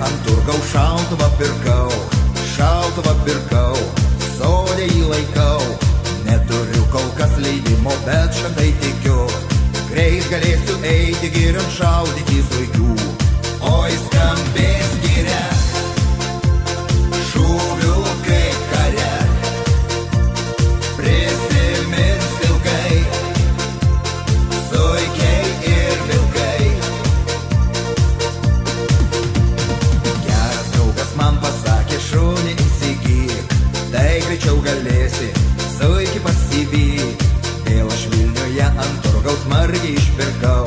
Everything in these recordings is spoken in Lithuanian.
ant turgaus šautuvą pirkau, sode jį laikau. Neturiu kol kas leidimo, bet šventai tikiu, greit galėsiu eiti girion šaudyti zuikių. Oi skambės giria, šūvių kaip kare, prisimins ilgai, zuikiai ir vilkai. Geras draugas man pasakė, šunį įsigyk, tai greičiau galėsi zuikį pasivyk. Vėl aš Vilniuje ant turgaus margiai išpirkau,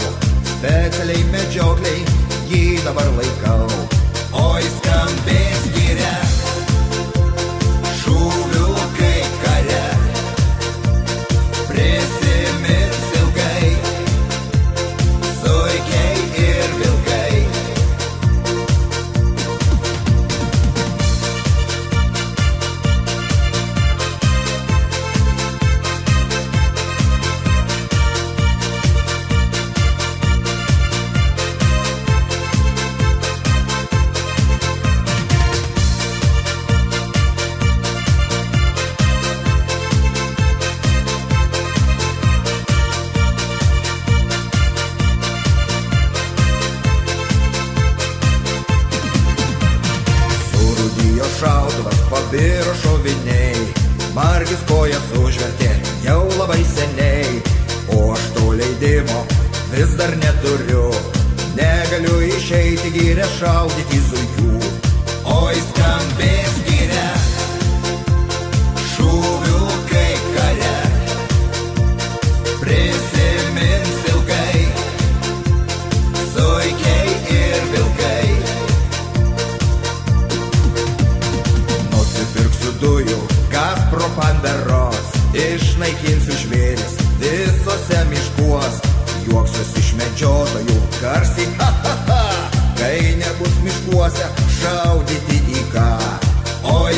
specialiai medžiokliai jį dabar laikau. Oi skambės giria, šūvių kaip kare, prisimins ilgai, zuikiai ir vilkai. Šautuvas pabiro šoviniai, margis kojas užvertė jau labai seniai. O aš to leidimo vis dar neturiu, negaliu išeiti gyrę šaudyti zuikių. Oi skambės giria, šūvių kaip kare, prisimins ilgai, zuikiai ir vilkai. Dujų, Gazprom berods, išnaikinsiu žvėris visose miškuos, juoksiuos iš medžiotojų garsiai, ha, ha, ha, kai nebus miškuose šaudyti į ką. Oi